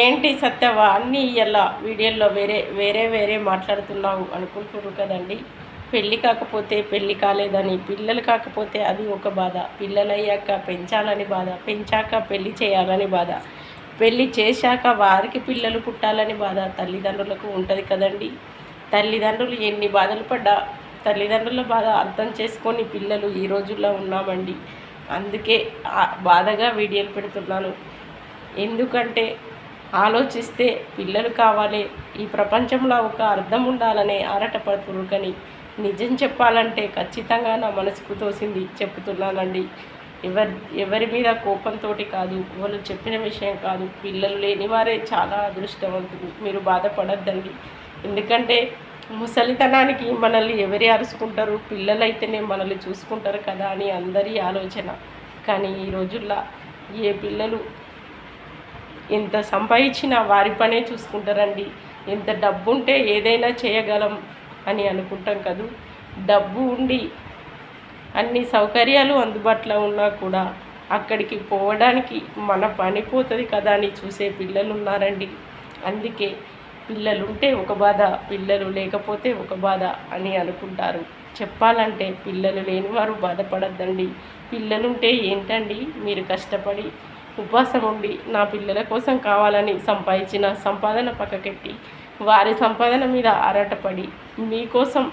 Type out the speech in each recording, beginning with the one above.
ఏంటి సత్యవా అన్నీ ఇలా వీడియోల్లో వేరే వేరే వేరే మాట్లాడుతున్నావు అనుకుంటున్నారు కదండి. పెళ్ళి కాకపోతే పెళ్ళి కాలేదని, పిల్లలు కాకపోతే అది ఒక బాధ, పిల్లలయ్యాక పెంచాలని బాధ, పెంచాక పెళ్ళి చేయాలని బాధ, పెళ్ళి చేశాక వారికి పిల్లలు పుట్టాలని బాధ తల్లిదండ్రులకు ఉంటుంది కదండి. తల్లిదండ్రులు ఎన్ని బాధలు పడ్డా తల్లిదండ్రుల బాధ అర్థం చేసుకొని పిల్లలు ఈ రోజుల్లో ఉన్నామండి. అందుకే బాధగా వీడియోలు పెడుతున్నాను. ఎందుకంటే ఆలోచిస్తే పిల్లలు కావాలి, ఈ ప్రపంచంలో ఒక అర్థం ఉండాలనే ఆరాటపడుతున్నారు. కానీ నిజం చెప్పాలంటే ఖచ్చితంగా నా మనసుకు తోసింది చెప్తున్నానండి. ఎవరి మీద కోపంతో కాదు, వాళ్ళు చెప్పిన విషయం కాదు. పిల్లలు లేని వారే చాలా అదృష్టవంతులు. మీరు బాధపడద్దండి. ఎందుకంటే ముసలితనానికి మనల్ని ఎవరి అరుచుకుంటారు, పిల్లలైతేనే మనల్ని చూసుకుంటారు కదా అని అందరి ఆలోచన. కానీ ఈ రోజుల్లో ఏ పిల్లలు ఎంత సంపాదించినా వారి పనే చూసుకుంటారండి. ఎంత డబ్బు ఉంటే ఏదైనా చేయగలం అని అనుకుంటాం కదూ. డబ్బు ఉండి అన్ని సౌకర్యాలు అందుబాటులో ఉన్నా కూడా అక్కడికి పోవడానికి మన పని పోతుంది కదా అని చూసే పిల్లలు ఉన్నారండి. అందుకే పిల్లలుంటే ఒక బాధ, పిల్లలు లేకపోతే ఒక బాధ అని అనుకుంటారు. చెప్పాలంటే పిల్లలు లేనివారు బాధపడద్దండి. పిల్లలుంటే ఏంటండి, మీరు కష్టపడి ఉపవాసం ఉండి నా పిల్లల కోసం కావాలని సంపాదించిన సంపాదన పక్కకెట్టి వారి సంపాదన మీద ఆరాటపడి మీకోసం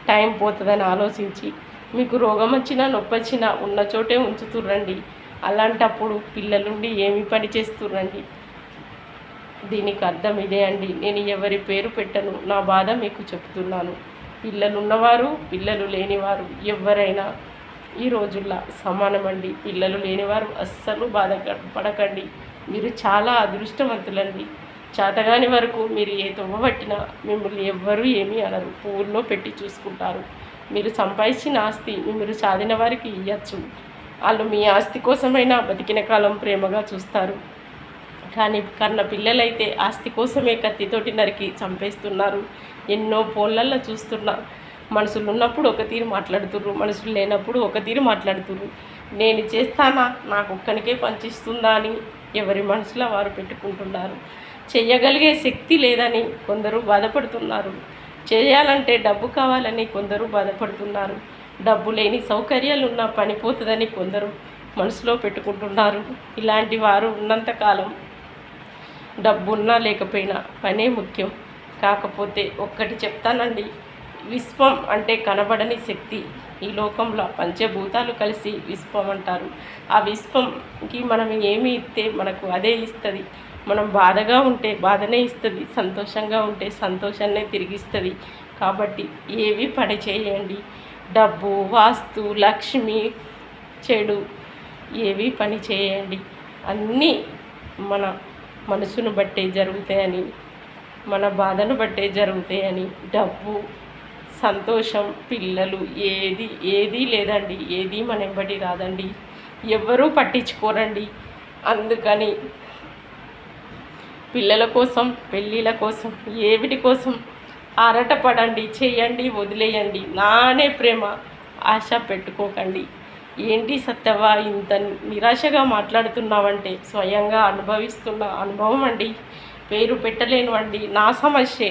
టైం పోతుందని ఆలోచించి మీకు రోగం వచ్చినా నొప్పి వచ్చినా ఉన్న చోటే ఉంచుతుర్రండి. అలాంటప్పుడు పిల్లలుండి ఏమి పని చేస్తుర్రండి? దీనికి అర్థం ఇదే అండి. నేను ఎవరి పేరు పెట్టను, నా బాధ మీకు చెప్తున్నాను. పిల్లలు ఉన్నవారు, పిల్లలు లేనివారు ఎవరైనా ఈ రోజుల్లో సమానమండి. పిల్లలు లేనివారు అస్సలు పడకండి. మీరు చాలా అదృష్టవంతులండి. చేతగాని వరకు మీరు ఏ తొవ్వబట్టినా మిమ్మల్ని ఎవ్వరూ ఏమీ అనరు, పువ్వుల్లో పెట్టి చూసుకుంటారు. మీరు సంపాదించిన ఆస్తి మీరు సాధిన వారికి ఇవ్వచ్చు. వాళ్ళు మీ ఆస్తి కోసమైనా బతికిన కాలం ప్రేమగా చూస్తారు. కానీ కన్న పిల్లలైతే ఆస్తి కోసమే కత్తితోటి నరికి చంపేస్తున్నారు. ఎన్నో ఫోన్లల్లో చూస్తున్నా. మనుషులు ఉన్నప్పుడు ఒక తీరు మాట్లాడుతుర్రు, మనుషులు లేనప్పుడు ఒక తీరు మాట్లాడుతుర్రు. నేను చేస్తానా, నాకు ఒక్కనికే పంచిస్తుందా అని ఎవరి మనసులో వారు పెట్టుకుంటున్నారు. చేయగలిగే శక్తి లేదని కొందరు బాధపడుతున్నారు. చేయాలంటే డబ్బు కావాలని కొందరు బాధపడుతున్నారు. డబ్బు లేని సౌకర్యాలు ఉన్న పనిపోతుందని కొందరు మనసులో పెట్టుకుంటున్నారు. ఇలాంటి వారు ఉన్నంతకాలం డబ్బున్నా లేకపోయినా పనే ముఖ్యం. కాకపోతే ఒక్కటి చెప్తానండి, విశ్వం అంటే కనబడని శక్తి. ఈ లోకంలో పంచభూతాలు కలిసి విశ్వం అంటారు. ఆ విశ్వంకి మనం ఏమి ఇస్తే మనకు అదే ఇస్తుంది. మనం బాధగా ఉంటే బాధనే ఇస్తుంది, సంతోషంగా ఉంటే సంతోషాన్నే తిరిగిస్తుంది. కాబట్టి ఏవి పని చేయండి. డబ్బు, వాస్తు, లక్ష్మి, చెడు ఏవి పని చేయండి. అన్నీ మన మనసును బట్టే జరుగుతాయని, మన బాధను బట్టే జరుగుతాయని. డబ్బు, సంతోషం, పిల్లలు ఏది లేదండి. ఏది మన వెంబడి రాదండి. ఎవ్వరూ పట్టించుకోరండి. అందుకని పిల్లల కోసం, పెళ్ళిళ్ళ కోసం, ఏవిటి కోసం ఆరాటపడండి, చేయండి, వదిలేయండి. నానే ప్రేమ ఆశ పెట్టుకోకండి. ఏంటి సత్యవా ఇంత నిరాశగా మాట్లాడుతున్నావంటే స్వయంగా అనుభవిస్తున్న అనుభవం అండి. పేరు పెట్టలేనివండి, నా సమస్యే.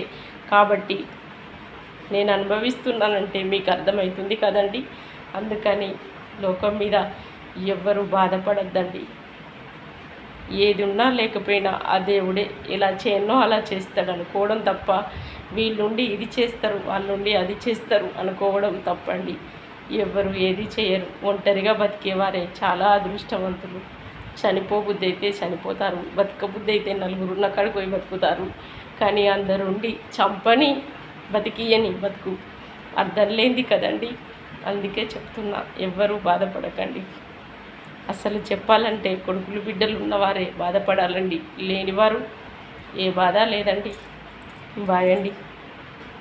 కాబట్టి నేను అనుభవిస్తున్నానంటే మీకు అర్థమవుతుంది కదండి. అందుకని లోకం మీద ఎవ్వరూ బాధపడద్దండి. ఏది ఉన్నా లేకపోయినా ఆ దేవుడే ఎలా చేయనో అలా చేస్తాడు అనుకోవడం తప్ప, వీళ్ళుండి ఇది చేస్తారు, వాళ్ళుండి అది చేస్తారు అనుకోవడం తప్పండి. ఎవ్వరు ఏది చేయరు. ఒంటరిగా బతికేవారే చాలా అదృష్టవంతులు. చనిపోబుద్ధి అయితే చనిపోతారు, బతకబుద్ధి అయితే నలుగురున్న కాడికి పోయి బతుకుతారు. కానీ అందరుండి చంపని బతికియని బతుకు అర్థం లేనిది కదండి. అందుకే చెప్తున్నా, ఎవ్వరూ బాధపడకండి. అసలు చెప్పాలంటే కొడుకులు బిడ్డలు ఉన్నవారే బాధపడాలండి. లేనివారు ఏ బాధ లేదండి. బాయ్ అండి.